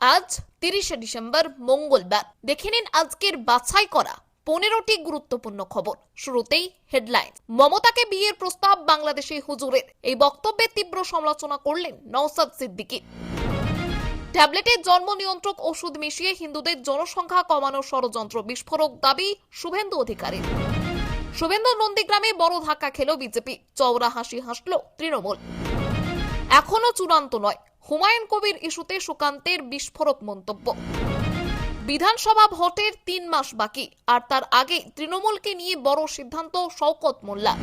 আজ 30শে ডিসেম্বর মঙ্গলবার। দেখে নিন আজকের বাছাই করা 15টি গুরুত্বপূর্ণ খবর। শুরুতেই হেডলাইন। মমতাকে বিয়ের প্রস্তাব বাংলাদেশে হুজুরের, এই বক্তব্যের তীব্র সমালোচনা করলেন নওশাদ সিদ্দিকী। ট্যাবলেটে জন্ম নিয়ন্ত্রক ওষুধ মিশিয়ে হিন্দুদের জনসংখ্যা কমানোর ষড়যন্ত্র, বিস্ফোরক দাবি শুভেন্দু অধিকারীর। শুভেন্দু নন্দীগ্রামে বড় ধাক্কা খেল বিজেপি, চওড়া হাসি হাসল তৃণমূল। এখনো চূড়ান্ত নয়, হুমায়ুন কবির ইস্যুতে সুকান্তের বিস্ফোরক মন্তব্য। বিধানসভা ভোটের 3 মাস বাকি, আর তার আগে তৃণমূলকে নিয়ে বড় সিদ্ধান্ত শওকত মোল্লা।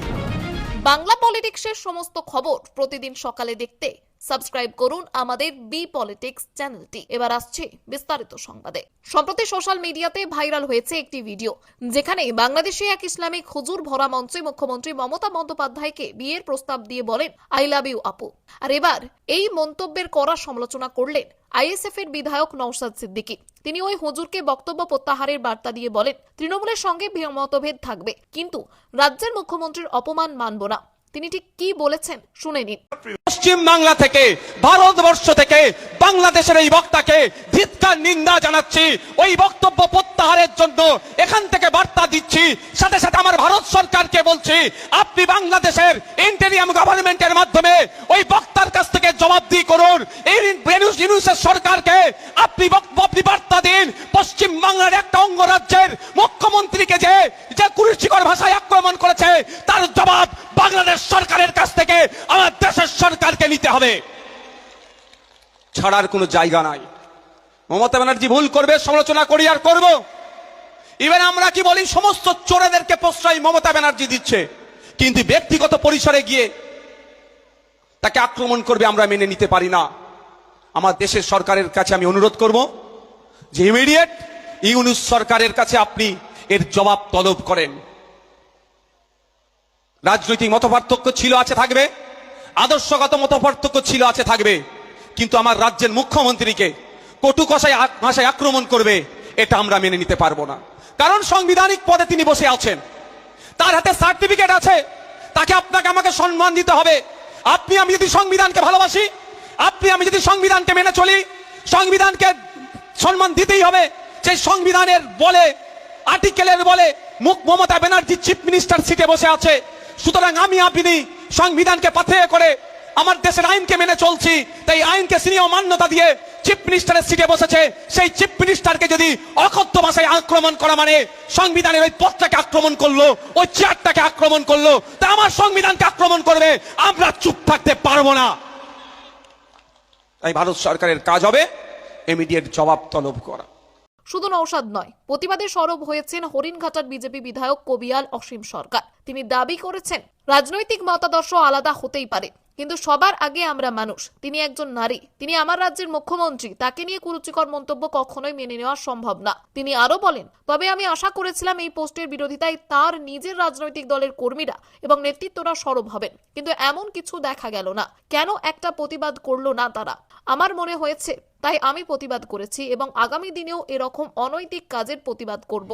বাংলা পলিটিক্সের সমস্ত খবর প্রতিদিন সকালে দেখতে সাবস্ক্রাইব করুন আমাদের বি পলিটিক্স চ্যানেলটি। এবার আসছে বিস্তারিত সংবাদে। সম্প্রতি সোশ্যাল মিডিয়াতে ভাইরাল হয়েছে একটি ভিডিও, যেখানে বাংলাদেশে এক ইসলামিক হুজুর ভরা মঞ্চে মুখ্যমন্ত্রী মমতা বন্দ্যোপাধ্যায়কে বিয়ের প্রস্তাব দিয়ে বলেন, আই লাভ ইউ আপু। আর এবার এই মন্তব্যের কড়া সমালোচনা করলেন আইএসএফ এর বিধায়ক নওশাদ সিদ্দিকী। তিনি ওই হুজুরকে বক্তব্য প্রত্যাহারের বার্তা দিয়ে বলেন, তৃণমূলের সঙ্গে মতভেদ থাকবে, কিন্তু রাজ্যের মুখ্যমন্ত্রীর অপমান মানব না। তিনি ঠিক কি বলেছেন শুনে নিন। পশ্চিম বাংলা থেকে, ভারতবর্ষ থেকে বাংলাদেশের এই বক্তাকে ধিক্কার নিন্দা জানাচ্ছি। ওই বক্তব্য প্রত্যাহারের জন্য এখান থেকে বার্তা দিচ্ছি। সাথে সাথে আমার ভারত সরকারকে বলছি, আপনি বাংলাদেশের ইন্টেরিয়াম গভর্নমেন্টের মাধ্যমে ওই বক্তার কাছ থেকে জবাবদিহি করুন। এই ইউনূসের সরকারকে আপনি বার্তা দিন, পশ্চিম বাংলার একটা অঙ্গরাজ্যের মুখ্যমন্ত্রীকে যে কুরুচিকর ভাষায় আক্রমণ করেছে, তার জবাব বাংলাদেশ সরকারের কাছ থেকে আমার দেশের সরকারকে নিতে হবে। ছাড়ার কোনো জায়গা নাই। মমতা ব্যানার্জি ভুল করবে, সমালোচনা করি আর করব। ইভেন আমরা কি বলি, সমস্ত চোরেদেরকে প্রশ্রয় মমতা ব্যানার্জি দিচ্ছে, কিন্তু ব্যক্তিগত পরিসরে গিয়ে তাকে আক্রমণ করবে আমরা মেনে নিতে পারি না। আমার দেশের সরকারের কাছে আমি অনুরোধ করব যে ইমিডিয়েট ইউনূস সরকারের কাছে আপনি এর জবাব তলব করেন। রাজনৈতিক মতপার্থক্য ছিল, আছে, থাকবে। আদর্শগত মতপার্থক্য ছিল, আছে, থাকবে। কিন্তু আমার রাজ্যের মুখ্যমন্ত্রীকে কটু ভাষায় আক্রমণ করবে, এটা আমরা মেনে নিতে পারবো না। কারণ সাংবিধানিক পদে তিনি বসে আছেন, তার হাতে সার্টিফিকেট আছে, তাকে আপনাকে আমাকে সম্মান দিতে হবে। আপনি আমি যদি সংবিধানকে ভালোবাসি, আপনি আমি যদি সংবিধানকে মেনে চলি, সংবিধানকে সম্মান দিতেই হবে। সেই সংবিধানের বলে, আর্টিকেলের বলে মমতা ব্যানার্জি চিফ মিনিস্টার সিটে বসে আছে। সুতরাং আমি আপনি সংবিধানকে পাথেয় করে আমার দেশের আইনকে মেনে চলছি, তাই আইনকে সিনিয়র মান্যতা দিয়ে চিফ মিনিস্টারের সিটে বসেছে। সেই চিফ মিনিস্টারকে যদি অকথ্য ভাষায় আক্রমণ করা মানে সংবিধানের ওই পদটাকে আক্রমণ করলো, ওই চেয়ারটাকে আক্রমণ করলো, তা আমার সংবিধানকে আক্রমণ করবে, আমরা চুপ থাকতে পারবো না। তাই ভারত সরকারের কাজ হবে ইমিডিয়েট জবাব তলব করা। শুধু নওশাদ নয়, প্রতিবাদে সরব হয়েছেন হরিণঘাটার বিজেপি বিধায়ক কবিয়াল অসীম সরকার। তিনি দাবি করেছেন, রাজনৈতিক মতাদর্শ আলাদা হতেই পারে, কিন্তু সবার আগে আমরা মানুষ। তিনি একজন নারী, তিনি আমার রাজ্যের মুখ্যমন্ত্রী, তাকে নিয়ে কুরুচিকর মন্তব্য কখনোই মেনে নেওয়া সম্ভব না। তিনি আরো বলেন, তবে আমি আশা করেছিলাম এই পোস্টের বিরোধিতায় তার নিজের রাজনৈতিক দলের কর্মীরা এবং নেতৃত্বরা সরব হবেন, কিন্তু এমন কিছু দেখা গেল না। কেন একটা প্রতিবাদ করলো না তারা? আমার মনে হয়েছে তাই আমি প্রতিবাদ করেছি এবং আগামী দিনেও এরকম অনৈতিক কাজের প্রতিবাদ করব।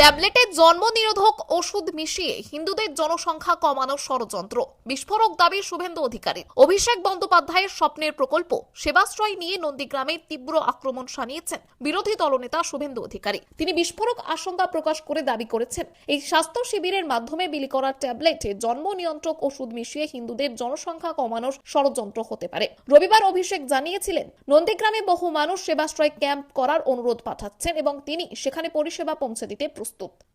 ট্যাবলেটে জন্ম নিরোধক ওষুধ মিশিয়ে হিন্দুদের জনসংখ্যা কমানোর ষড়যন্ত্র, বিস্ফোরক দাবি শুভেন্দু অধিকারী। অভিষেক বন্দ্যোপাধ্যায়ের স্বপ্নের প্রকল্প সেবাশ্রয় নিয়ে নন্দীগ্রামে তীব্র আক্রমণ শানিয়েছেন বিরোধী দলনেতা শুভেন্দু অধিকারী। তিনি বিস্ফোরক আশঙ্কা প্রকাশ করে দাবি করেছেন, এই স্বাস্থ্য শিবিরের মাধ্যমে বিলি করা ট্যাবলেটে জন্ম নিয়ন্ত্রক ওষুধ মিশিয়ে হিন্দুদের জনসংখ্যা কমানোর ষড়যন্ত্র হতে পারে। রবিবার অভিষেক জানিয়েছিলেন, নন্দীগ্রামে বহু মানুষ সেবাশ্রয় ক্যাম্প করার অনুরোধ পাঠাচ্ছেন এবং তিনি সেখানে পরিষেবা পৌঁছে দিতে প্রস্তুত।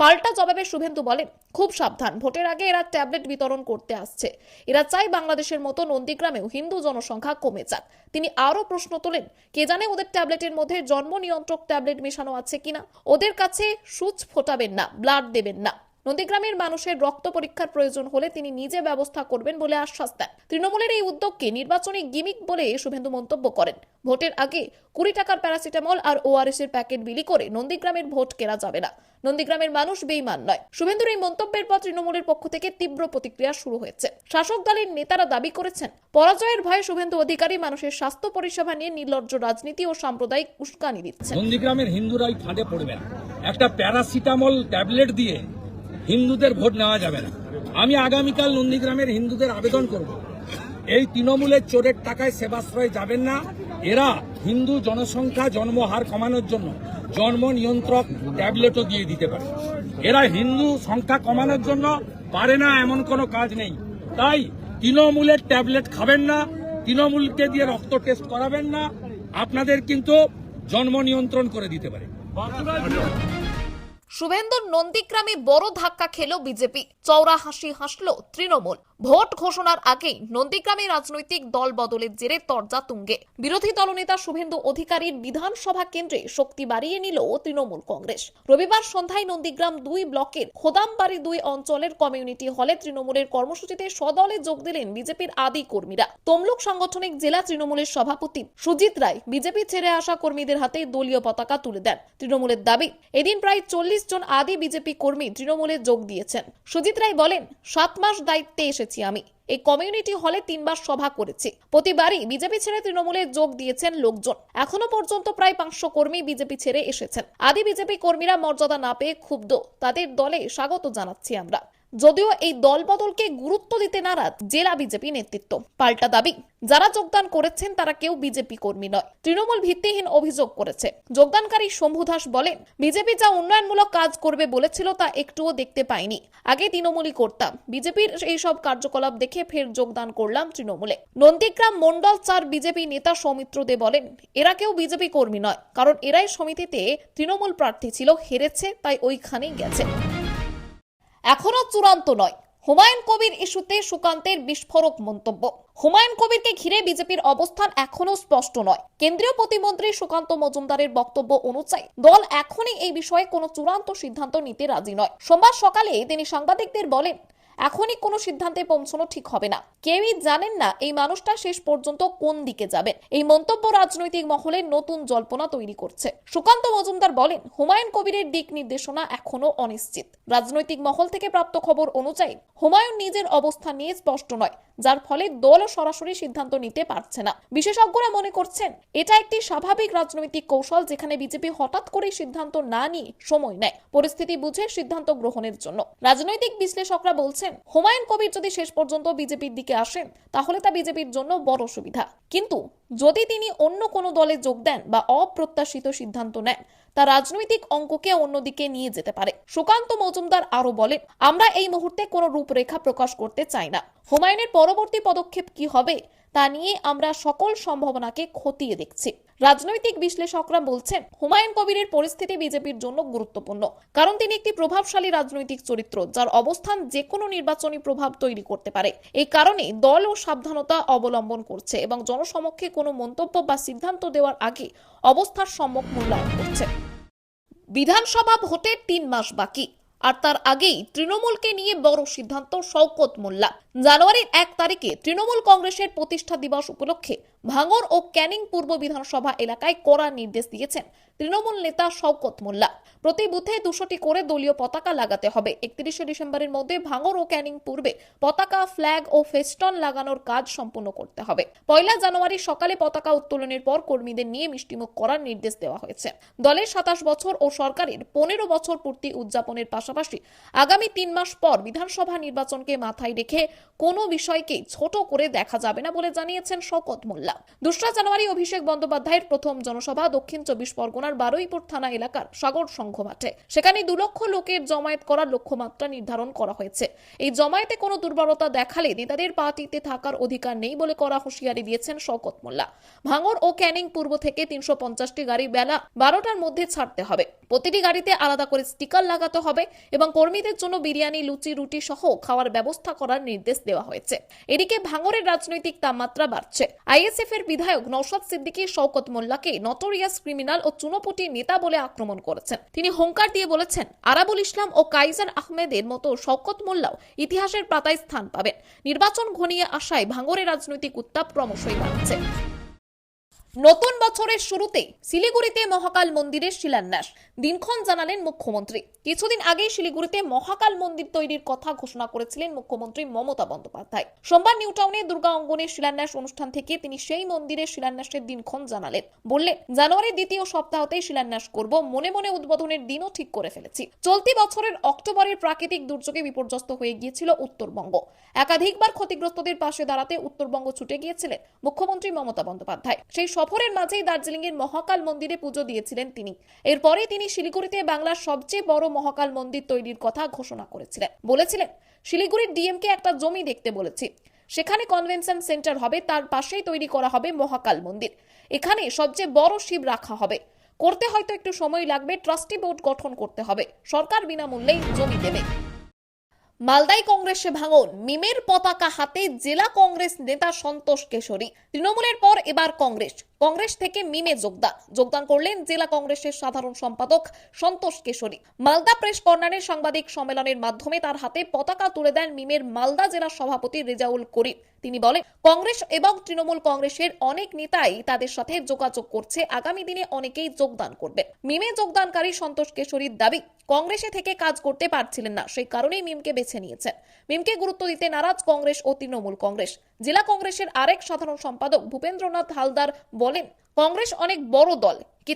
পাল্টা জবাবে শুভেন্দু বলেন, খুব সাবধান, ভোটের আগে এরা ট্যাবলেট বিতরণ করতে আসছে। এরা চাই বাংলাদেশের মতো নন্দীগ্রামেও হিন্দু জনসংখ্যা কমে যাক। তিনি আরো প্রশ্ন তোলেন, কে জানে ওদের ট্যাবলেটের মধ্যে জন্ম নিয়ন্ত্রক ট্যাবলেট মেশানো আছে কিনা। ওদের কাছে সূচ ফোটাবেন না, ব্লাড দেবেন না। নন্দীগ্রামের মানুষের রক্ত পরীক্ষার প্রয়োজন হলে তিনি নিজে ব্যবস্থা করবেন বলে আশ্বাস দেন। তৃণমূলের এই উদ্যোগকে নির্বাচনী গিমিক বলে শুভেন্দু মন্তব্য করেন। ভোটের আগে 20 টাকার প্যারাসিটামল আর ওআরএস এর প্যাকেট বিলি করে নন্দীগ্রামের ভোট কেনা যাবে না। নন্দীগ্রামের মানুষ বেঈমান নয়। শুভেন্দুর এই মন্তব্যের পর তৃণমূলের পক্ষ থেকে তীব্র প্রতিক্রিয়া শুরু হয়েছে। শাসক দলের নেতারা দাবি করেছেন, পরাজয়ের ভয়ে শুভেন্দু অধিকারী মানুষের স্বাস্থ্য পরিষেবা নিয়ে নির্লজ্জ রাজনীতি ও সাম্প্রদায়িক উস্কানি দিচ্ছেন। নন্দীগ্রামের হিন্দুরাই ফাঁদে পড়বে না। একটা প্যারাসিটামল ট্যাবলেট দিয়ে হিন্দুদের ভোট নেওয়া যাবে না। আমি আগামীকাল নন্দীগ্রামের হিন্দুদের আবেদন করব, এই তৃণমূলের চোরের টাকায় সেবাশ্রয় যাবেন না। এরা হিন্দু জনসংখ্যা জন্মহার কমানোর জন্য জন্ম নিয়ন্ত্রক ট্যাবলেটও দিয়ে দিতে পারে। এরা হিন্দু সংখ্যা কমানোর জন্য পারে না এমন কোনো কাজ নেই। তাই তৃণমূলের ট্যাবলেট খাবেন না, তৃণমূলকে দিয়ে রক্ত টেস্ট করাবেন না, আপনাদের কিন্তু জন্ম নিয়ন্ত্রণ করে দিতে পারে। শুভেন্দুর নন্দীগ্রামে বড় ধাক্কা খেল বিজেপি, চওড়া হাসি হাসল তৃণমূল। ভোট ঘোষণার আগেই নন্দীগ্রামে রাজনৈতিক দল বদলের জেরে তরজা তুঙ্গে। বিরোধী দলনেতা শুভেন্দু অধিকারীর বিধানসভা কেন্দ্রে শক্তি বাড়িয়ে নিল তৃণমূল কংগ্রেস। রবিবার সন্ধ্যায় নন্দীগ্রাম 2 ব্লকের খোদামবাড়ি 2 অঞ্চলের কমিউনিটি হলে তৃণমূলের কর্মসূচিতে সদলে যোগ দিলেন বিজেপির আদি কর্মীরা। তমলুক সাংগঠনিক জেলা তৃণমূলের সভাপতি সুজিত রায় বিজেপি ছেড়ে আসা কর্মীদের হাতে দলীয় পতাকা তুলে দেন। তৃণমূলের দাবি, এদিন প্রায় 40 জন আদি বিজেপি কর্মী তৃণমূলে যোগ দিয়েছেন। সুজিত রায় বলেন, 7 মাস দায়িত্বে এসেছি আমি। এই কমিউনিটি হলে 3 বার সভা করেছি। প্রতিবারই বিজেপি ছেড়ে তৃণমূলে যোগ দিয়েছেন লোকজন। এখনো পর্যন্ত প্রায় 500 কর্মী বিজেপি ছেড়ে এসেছেন। আদি বিজেপি কর্মীরা মর্যাদা না পেয়ে ক্ষুব্ধ, তাদের দলে স্বাগত জানাচ্ছি আমরা। যদিও এই দল বদলকে গুরুত্ব দিতে নারাজ জেলা বিজেপি নেতৃত্ব। পাল্টা দাবি, যারা যোগদান করেছেন তারা কেউ বিজেপি কর্মী নয়। তৃণমূল ভিত্তিহীন অভিযোগ করেছে। যোগদানকারী শম্ভু দাস বলেন, বিজেপি যা উন্নয়নমূলক কাজ করবে বলেছিল তা একটুও দেখতে পাইনি। আগে তৃণমূলই করতাম, বিজেপির এই সব কার্যকলাপ দেখে ফের যোগদান করলাম তৃণমূলে। নন্দীগ্রাম মন্ডল 4 বিজেপি নেতা সৌমিত্র দে বলেন, এরা কেউ বিজেপি কর্মী নয়, কারণ এরাই সমিতিতে তৃণমূল প্রার্থী ছিল, হেরেছে, তাই ওইখানেই গেছে। এখনো চূড়ান্ত নয়, হুমায়ুন কবির ইস্যুতে সুকান্তের বিস্ফোরক মন্তব্য। হুমায়ুন কবিরকে ঘিরে বিজেপির অবস্থান এখনো স্পষ্ট নয়। কেন্দ্রীয় প্রতিমন্ত্রী সুকান্ত মজুমদারের বক্তব্য অনুযায়ী দল এখনই এই বিষয়ে কোনো চূড়ান্ত সিদ্ধান্ত নিতে রাজি নয়। সোমবার সকালে তিনি সাংবাদিকদের বলেন, এখনই কোনো সিদ্ধান্তে পৌঁছানো ঠিক হবে না। কেউই জানেন না এই মানুষটা শেষ পর্যন্ত কোন দিকে যাবেন। এই মন্তব্য রাজনৈতিক মহলে নতুন জল্পনা তৈরি করছে। সুকান্ত মজুমদার বলেন, হুমায়ুন কবিরের দিক নির্দেশনা এখনো অনিশ্চিত। রাজনৈতিক মহল থেকে প্রাপ্ত খবর অনুযায়ী হুমায়ুন নিজের অবস্থান নিয়ে স্পষ্ট নয়, যার ফলে দলও সরাসরি সিদ্ধান্ত নিতে পারছে না। বিশেষজ্ঞরা মনে করছেন এটা একটি স্বাভাবিক রাজনৈতিক কৌশল, যেখানে বিজেপি হঠাৎ করে সিদ্ধান্ত না নিয়ে সময় নেয় পরিস্থিতি বুঝে সিদ্ধান্ত গ্রহণের জন্য। রাজনৈতিক বিশ্লেষকরা বলছেন, হুমায়ুন কবির যদি শেষ পর্যন্ত বিজেপির দিকে আসেন তাহলে তা বিজেপির জন্য বড় সুবিধা, কিন্তু যদি তিনি অন্য কোনো দলে যোগ দেন বা অপ্রত্যাশিত সিদ্ধান্ত নেন তা রাজনৈতিক অঙ্ককে অন্যদিকে নিয়ে যেতে পারে। সুকান্ত মজুমদার আরো বলেন, আমরা এই মুহূর্তে কোনো রূপরেখা প্রকাশ করতে চাই না। হুমায়ুনের পরবর্তী পদক্ষেপ কি হবে তা নিয়ে আমরা সকল সম্ভাবনাকে খতিয়ে দেখছি। রাজনৈতিক বিশ্লেষকরা বলছেন, হুমায়ুন কবিরের পরিস্থিতি বিজেপির জন্য গুরুত্বপূর্ণ, কারণ তিনি একটি প্রভাবশালী রাজনৈতিক চরিত্র, যার অবস্থান যে কোনো নির্বাচনী প্রভাব তৈরি করতে পারে। এই কারণে দলও সাবধানতা অবলম্বন করছে এবং জনসমক্ষে কোনো মন্তব্য বা সিদ্ধান্ত দেওয়ার আগে অবস্থার সম্যক মূল্যায়ন করছে। বিধানসভা ভোটের 3 মাস বাকি, আর তার আগেই তৃণমূলকে নিয়ে বড় সিদ্ধান্ত শওকত মোল্লা। জানুয়ারির 1 তারিখে তৃণমূল কংগ্রেসের প্রতিষ্ঠা দিবস উপলক্ষে ভাঙড় ও ক্যানিং পূর্ব বিধানসভা এলাকায় কড়া নির্দেশ দিয়েছেন তৃণমূল নেতা শওকত মোল্লা। প্রতি বুথে 200টি করে দলীয় পতাকা লাগাতে হবে। 31শে ডিসেম্বরের মধ্যে ভাঙড় ও ক্যানিং পূর্বে পতাকা, ফ্ল্যাগ ও ফেস্টন লাগানোর কাজ সম্পন্ন করতে হবে। 1 জানুয়ারি সকালে পতাকা উত্তোলনের পর কর্মীদের নিয়ে মিষ্টিমুখ করার নির্দেশ দেওয়া হয়েছে। দলের 27 বছর ও সরকারের 15 বছর পূর্তি উদযাপনের পাশাপাশি আগামী 3 মাস পর বিধানসভা নির্বাচনকে মাথায় রেখে কোনো বিষয়কেই ছোট করে দেখা যাবে না বলে জানিয়েছেন শওকত মোল্লা। 2 জানুয়ারি অভিষেক বন্দ্যোপাধ্যায়ের প্রথম জনসভা দক্ষিণ 24 পরগনার বারুইপুর থানা এলাকার সাগর সংঘ মাঠে। সেখানে 2 লক্ষ লোকের জমায়েত করার লক্ষ্যমাত্রা নির্ধারণ করা হয়েছে। এই জমায়েতে কোনো দুর্বলতা দেখালে নেতাদের পার্টিতে থাকার অধিকার নেই বলে করা হুঁশিয়ারি দিয়েছেন শওকত মোল্লা। ভাঙড় ও ক্যানিং পূর্ব থেকে 350টি গাড়ি বেলা 12টার মধ্যে ছাড়তে হবে। প্রতিটি গাড়িতে আলাদা করে স্টিকার লাগাতে হবে এবং কর্মীদের জন্য বিরিয়ানি, লুচি, রুটি সহ খাওয়ার ব্যবস্থা করার নির্দেশ দেওয়া হয়েছে। এদিকে ভাঙড়ের রাজনৈতিক তাপমাত্রা বাড়ছে। আইএসএফ এর বিধায়ক নওশাদ সিদ্দিকী শওকত মোল্লাকে নটোরিয়াস ক্রিমিনাল ও চুনোপুটি নেতা বলে আক্রমণ করেছেন। তিনি হুঙ্কার দিয়ে বলেছেন, আরাবুল ইসলাম ও কাইজার আহমেদের মতো শওকত মোল্লাও ইতিহাসের পাতায় স্থান পাবেন। নির্বাচন ঘনিয়ে আসায় ভাঙড়ের রাজনৈতিক উত্তাপ ক্রমশই বাড়ছে। নতুন বছরের শুরুতে শিলিগুড়িতে মহাকাল মন্দিরের শিলান্যাস দিনক্ষণ জানালেন মুখ্যমন্ত্রী। কিছুদিন আগেই শিলিগুড়িতে মহাকাল মন্দির তৈরির কথা ঘোষণা করেছিলেন মুখ্যমন্ত্রী মমতা বন্দ্যোপাধ্যায়। সোমবার নিউটাউনে দুর্গা অঙ্গনের শিলান্যাস অনুষ্ঠান থেকে তিনি সেই মন্দিরের শিলান্যাসের দিনক্ষণ জানালেন। বললেন, জানুয়ারির 2য় সপ্তাহতেই শিলান্যাস করব, মনে মনে উদ্বোধনের দিনও ঠিক করে ফেলেছি। চলতি বছরের অক্টোবরের প্রাকৃতিক দুর্যোগে বিপর্যস্ত হয়ে গিয়েছিল উত্তরবঙ্গ। একাধিকবার ক্ষতিগ্রস্তদের পাশে দাঁড়াতে উত্তরবঙ্গ ছুটে গিয়েছিলেন মুখ্যমন্ত্রী মমতা বন্দ্যোপাধ্যায়। সেই সফরের মাঝেই দার্জিলিং এর মহাকাল মন্দিরে পুজো দিয়েছিলেন তিনি। এরপরে তিনি শিলিগুড়িতে বাংলার সবচেয়ে বড় মহাকাল মন্দির তৈরির কথা ঘোষণা করেছিলেন। বলেছিলেন, শিলিগুড়ির ডিএমকে একটা জমি দেখতে বলেছি, সেখানে কনভেনশন সেন্টার হবে, তার পাশেই তৈরি করা হবে মহাকাল মন্দির। এখানে সবচেয়ে বড় শিব রাখা হবে। করতে হয়তো একটু সময় লাগবে, ট্রাস্টি বোর্ড গঠন করতে হবে, সরকার বিনামূল্যেই জমি দেবে। মালদায় কংগ্রেসে ভাঙন, মিমের পতাকা হাতে জেলা কংগ্রেস নেতা সন্তোষ কেশরী। তৃণমূলের পর এবার কংগ্রেস থেকে মিমে যোগদান করলেন জেলা কংগ্রেসের সাধারণ সম্পাদক সন্তোষ কেশরী। মালদা প্রেস কর্নারের সাংবাদিক সম্মেলনের মাধ্যমে তার হাতে পতাকা তুলে দেন মিমের মালদা জেলা সভাপতি রেজাউল করিম। তিনি বলেন, কংগ্রেস এবং তৃণমূল কংগ্রেসের অনেক নেতাই তাদের সাথে যোগাযোগ করছে, আগামী দিনে অনেকেই যোগদান করবে। মিমে যোগদানকারী সন্তোষ কেশরীর দাবি, কংগ্রেসে থেকে কাজ করতে পারছিলেন না, সেই কারণেই মিমকে বেছে নিয়েছেন। মিমকে গুরুত্ব দিতে নারাজ কংগ্রেস ও তৃণমূল কংগ্রেস। জেলা কংগ্রেসের আরেক সাধারণ সম্পাদক ভূপেন্দ্রনাথ হালদার বলেন, কংগ্রেস অনেক বড় দল, কি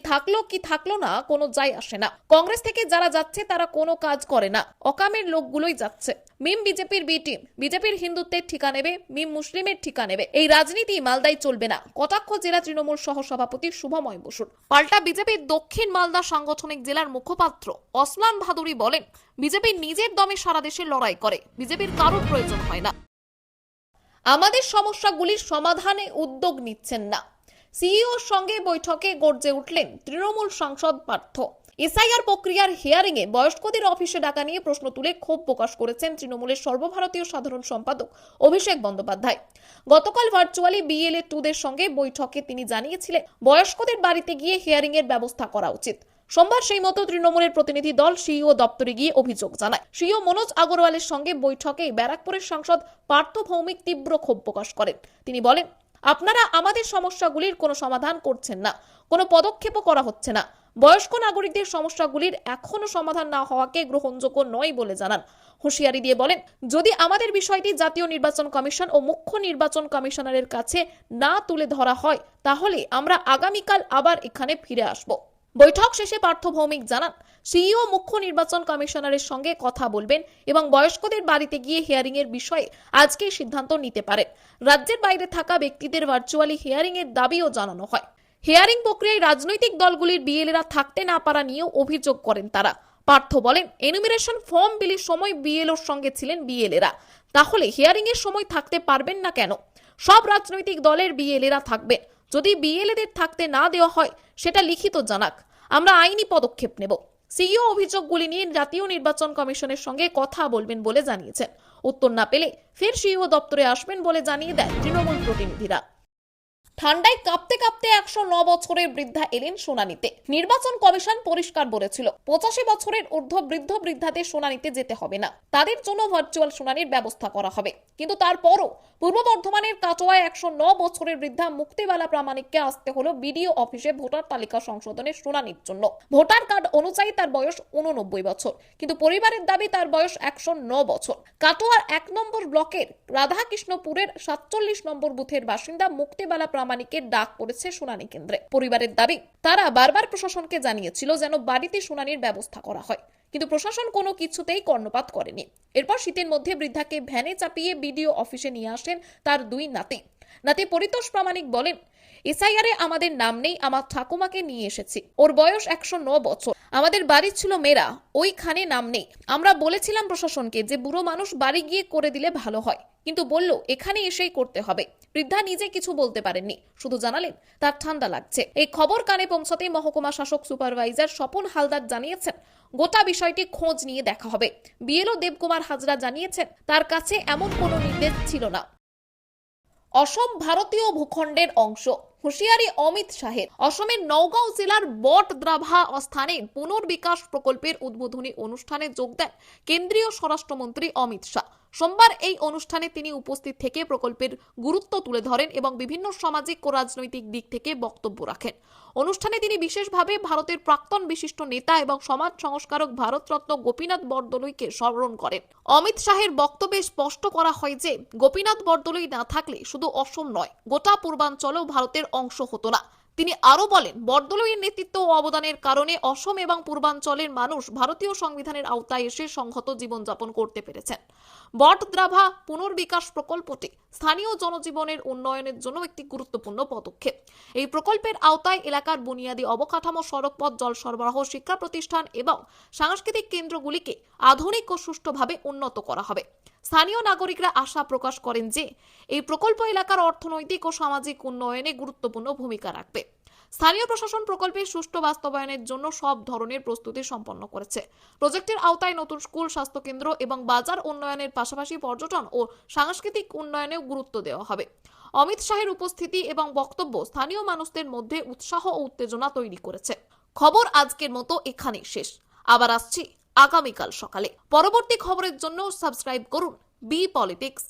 থাকলো না কোনো যায় আসে না। কংগ্রেস থেকে যারা যাচ্ছে তারা কোনো কাজ করে না, অকামের লোকগুলোই যাচ্ছে। মিম বিজেপির বি টিম, বিজেপির হিন্দুত্বের ঠিকা নেবে, মিম মুসলিমের ঠিকা নেবে, এই রাজনীতি মালদায় চলবে না। কটাক্ষ জেলা তৃণমূল সহ সভাপতি শুভময় বসুর। পাল্টা বিজেপির দক্ষিণ মালদা সাংগঠনিক জেলার মুখপাত্র অসলান ভাদুরী বলেন, বিজেপি নিজের দমে সারা দেশে লড়াই করে, বিজেপির কারোর প্রয়োজন হয় না। আমাদের সমস্যাগুলির সমাধানে উদ্যোগ নিচ্ছেন না। সিইওর সঙ্গে বৈঠকে গর্জে উঠলেন তৃণমূল সাংসদ পার্থ। এসআইআর প্রক্রিয়ার হিয়ারিং এ বয়স্কদের অফিসে ডাকা নিয়ে প্রশ্ন তুলে ক্ষোভ প্রকাশ করেছেন তৃণমূলের সর্বভারতীয় সাধারণ সম্পাদক অভিষেক বন্দ্যোপাধ্যায়। গতকাল ভার্চুয়ালি বিএলএ 2দের সঙ্গে বৈঠকে তিনি জানিয়েছিলেন, বয়স্কদের বাড়িতে গিয়ে হিয়ারিং এর ব্যবস্থা করা উচিত। সোমবার সেই মতো তৃণমূলের প্রতিনিধি দল সিইও দপ্তরে গিয়ে অভিযোগ জানায়। সিইও মনোজ আগরওয়ালের সঙ্গে বৈঠকে ব্যারাকপুরের সাংসদ পার্থ ভৌমিক তীব্র ক্ষোভ প্রকাশ করেন। তিনি বলেন, আপনারা আমাদের সমস্যাগুলির কোনো সমাধান করছেন না, কোনো পদক্ষেপও করা হচ্ছে না। বয়স্ক নাগরিকদের সমস্যাগুলির এখনো সমাধান না হওয়াকে গ্রহণযোগ্য নয় বলে জানান। হুঁশিয়ারি দিয়ে বলেন, যদি আমাদের বিষয়টি জাতীয় নির্বাচন কমিশন ও মুখ্য নির্বাচন কমিশনারের কাছে না তুলে ধরা হয়, তাহলে আমরা আগামীকাল আবার এখানে ফিরে আসব। বৈঠক শেষে পার্থ ভৌমিক জানান, সিইও মুখ্য নির্বাচন কমিশনারের সঙ্গে কথা বলবেন এবং বয়স্কদের বাড়িতে গিয়ে হিয়ারিং এর বিষয়ে আজকেই সিদ্ধান্ত নিতে পারেন। রাজ্যের বাইরে থাকা ব্যক্তিদের ভার্চুয়ালি হিয়ারিং এর দাবিও জানানো হয়। হিয়ারিং প্রক্রিয়ায় রাজনৈতিক দলগুলির বিএলএরা থাকতে না পারা নিয়েও অভিযোগ করেন তারা। পার্থ বলেন, এনুমিরেশন ফর্ম বিলির সময় বিএলওর সঙ্গে ছিলেন বিএলএরা, তাহলে হিয়ারিং এর সময় থাকতে পারবেন না কেন? সব রাজনৈতিক দলের বিএলএরা থাকবেন, যদি বিএলএদের থাকতে না দেওয়া হয় সেটা লিখিত জানাক, আমরা আইনি পদক্ষেপ নেব। সিইও অভিযোগগুলি নিয়ে জাতীয় নির্বাচন কমিশনের সঙ্গে কথা বলবেন বলে জানিয়েছেন। উত্তর না পেলে ফের সিইও দপ্তরে আসবেন বলে জানিয়ে দেন তৃণমূল প্রতিনিধিরা। ঠান্ডায় কাঁপতে কাঁপতে 109 বছরের বৃদ্ধা এলেন শুনানিতে। নির্বাচন কমিশন পরিষ্কার বলেছিল, 85 বছরের ঊর্ধ্ব বৃদ্ধ বৃদ্ধাদের শুনানিতে যেতে হবে না, তাদের জন্য ভার্চুয়াল শুনানির ব্যবস্থা করা হবে। কিন্তু তারপরও পূর্ব বর্ধমানের কাটোয়ায় 109 বছরের বৃদ্ধা মুক্তিবালা প্রামাণিককে আসতে হলো বিডিও অফিসে ভোটার তালিকা সংশোধনের শুনানির জন্য। ভোটার কার্ড অনুযায়ী তার বয়স 89 বছর, কিন্তু পরিবারের দাবি তার বয়স 109 বছর। কাটোয়ার 1 নম্বর ব্লকের রাধাকৃষ্ণপুরের 47 নম্বর বুথের বাসিন্দা মুক্তিবালা প্রামাণিকের ডাক পড়েছে শুনানি কেন্দ্রে। পরিবারের দাবি, তারা বারবার প্রশাসনকে জানিয়েছিল যেন বাড়িতে শুনানির ব্যবস্থা করা হয়, কিন্তু প্রশাসন কোনো কিছুতেই কর্ণপাত করেনি। এরপর শীতের মধ্যে বৃদ্ধাকে ভ্যানে চাপিয়ে বিডিও অফিসে নিয়ে আসেন তার 2 নাতি। পরিতোষ প্রামাণিক বলেন, এসআইআরে আমাদের নাম নেই, আমার ঠাকুমাকে নিয়ে এসেছি, ওর বয়স 109 বছর, আমাদের বাড়ি ছিল মেরা, ওইখানে নাম নেই। আমরা বলেছিলাম প্রশাসনকে যে বুড়ো মানুষ বাড়ি গিয়ে করে দিলে ভালো হয়, কিন্তু বলল এখানে এসেই করতে হবে। বৃদ্ধা নিজে কিছু বলতে পারেননি, শুধু জানালেন তার ঠান্ডা লাগছে। এই খবর কানে পৌঁছাতেই মহকুমা শাসক সুপারভাইজার স্বপন হালদার জানিয়েছেন, গোটা বিষয়টি খোঁজ নিয়ে দেখা হবে। বিএলও দেবকুমার হাজরা জানিয়েছেন, তার কাছে এমন কোনো নির্দেশ ছিল না। অসম ভারতীয় ভূখণ্ডের অংশ, হুঁশিয়ারি অমিত শাহের। অসমের নওগাঁও জেলার বটদ্রাভা স্থানে পুনর্বিকাশ প্রকল্পের উদ্বোধনী অনুষ্ঠানে যোগ দেন কেন্দ্রীয় স্বরাষ্ট্রমন্ত্রী অমিত শাহ। সোমবার এই অনুষ্ঠানে তিনি উপস্থিত থেকে প্রকল্পের গুরুত্ব তুলে ধরেন এবং বিভিন্ন সামাজিক ও রাজনৈতিক দিক থেকে বক্তব্য রাখেন। অনুষ্ঠানে তিনি বিশেষভাবে ভারতের প্রাক্তন বিশিষ্ট নেতা এবং সমাজ সংস্কারক ভারতরত্ন গোপীনাথ বরদলৈকে স্মরণ করেন। অমিত শাহের বক্তব্যে স্পষ্ট করা হয় যে গোপীনাথ বরদলৈ না থাকলে শুধু অসম নয়, গোটা পূর্বাঞ্চলও ভারতের অংশ হতো না। তিনি আরো বলেন, বরদলৈয়ের নেতৃত্ব ও অবদানের কারণে অসম এবং পূর্বাঞ্চলের মানুষ ভারতীয় সংবিধানের আওতায় এসে সংহত জীবনযাপন করতে পেরেছেন। বটদ্রাভা পুনর্বিকাশ প্রকল্পটি স্থানীয় জনজীবনের উন্নয়নের জন্য একটি গুরুত্বপূর্ণ পদক্ষেপ। এই প্রকল্পের আওতায় এলাকার বুনিয়াদী অবকাঠামো, সড়কপথ, জল সরবরাহ, শিক্ষা প্রতিষ্ঠান এবং সাংস্কৃতিক কেন্দ্রগুলিকে আধুনিক ও সুষ্ঠুভাবে উন্নত করা হবে। স্থানীয় নাগরিকরা আশা প্রকাশ করেন যে এই প্রকল্প এলাকার অর্থনৈতিক ও সামাজিক উন্নয়নে গুরুত্বপূর্ণ ভূমিকা রাখবে। স্থানীয় প্রশাসন প্রকল্পের সুষ্ঠু বাস্তবায়নের জন্য সব ধরনের প্রস্তুতি সম্পন্ন করেছে। প্রজেক্টের আওতায় নতুন স্কুল, স্বাস্থ্যকেন্দ্র এবং বাজার উন্নয়নের পাশাপাশি পর্যটন ও সাংস্কৃতিক উন্নয়নেও গুরুত্ব দেওয়া হবে। অমিত শাহের উপস্থিতি এবং বক্তব্য স্থানীয় মানুষদের মধ্যে উৎসাহ ও উত্তেজনা তৈরি করেছে। খবর আজকের মতো এখানেই শেষ। আবার আসছি আগামীকাল সকালে। পরবর্তী খবরের জন্য সাবস্ক্রাইব করুন বি পলিটিক্স।